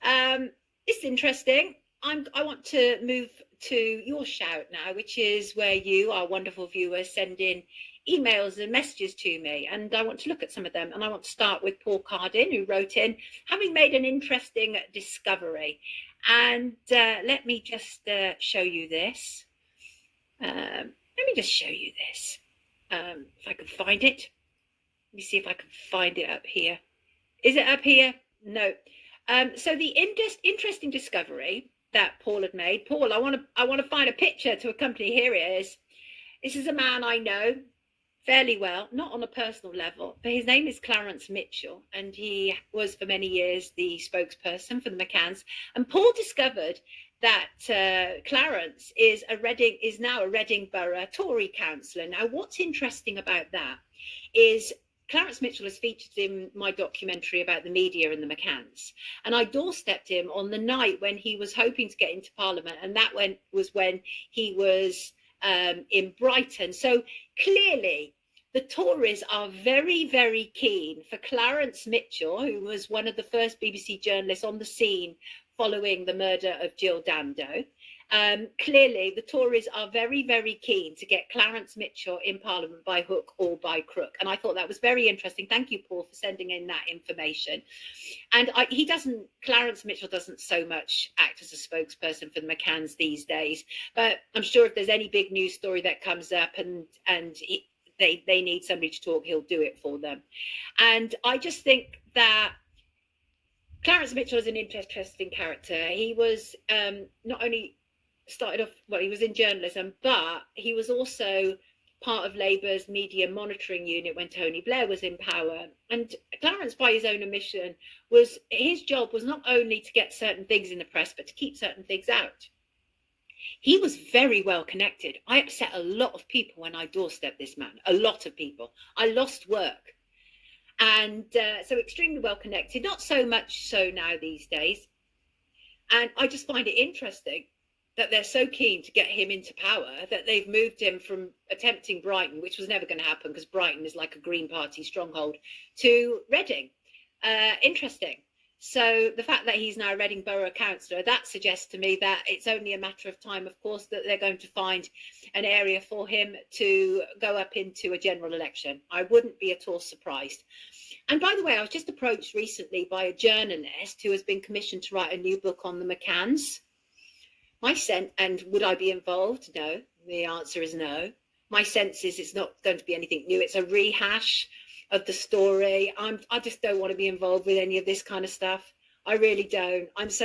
It's interesting. I want to move to your shout now, which is where you, our wonderful viewers, send in emails and messages to me, and I want to look at some of them. And I want to start with Paul Cardin, who wrote in, having made an interesting discovery. And let me just show you this. If I can find it. Let me see if I can find it up here. Is it up here? No. So the interesting discovery that Paul had made. Paul, I want to find a picture to accompany. Here it is. This is a man I know fairly well, not on a personal level, but his name is Clarence Mitchell, and he was for many years the spokesperson for the McCanns. And Paul discovered that Clarence is now a Reading Borough Tory councillor. Now, what's interesting about that is Clarence Mitchell is featured in my documentary about the media and the McCanns, and I doorstepped him on the night when he was hoping to get into Parliament, and that was when he was in Brighton. So clearly, the Tories are very, very keen for Clarence Mitchell, who was one of the first BBC journalists on the scene following the murder of Jill Dando. Clearly, the Tories are very, very keen to get Clarence Mitchell in Parliament by hook or by crook. And I thought that was very interesting. Thank you, Paul, for sending in that information. And Clarence Mitchell doesn't so much act as a spokesperson for the McCanns these days. But I'm sure if there's any big news story that comes up and they need somebody to talk, he'll do it for them. And I just think that Clarence Mitchell is an interesting character. He was not only started off, well, he was in journalism, but he was also part of Labour's media monitoring unit when Tony Blair was in power. And Clarence, by his own admission, his job was not only to get certain things in the press, but to keep certain things out. He was very well connected. I upset a lot of people when I doorstepped this man, a lot of people. I lost work. And so extremely well connected, not so much so now these days. And I just find it interesting that they're so keen to get him into power that they've moved him from attempting Brighton, which was never going to happen because Brighton is like a Green Party stronghold, to Reading. Interesting. So the fact that he's now a Reading Borough councillor, that suggests to me that it's only a matter of time, of course, that they're going to find an area for him to go up into a general election. I wouldn't be at all surprised. And by the way, I was just approached recently by a journalist who has been commissioned to write a new book on the McCanns. And would I be involved? No. The answer is no. My sense is it's not going to be anything new. It's a rehash of the story. I just don't want to be involved with any of this kind of stuff. I really don't. I'm so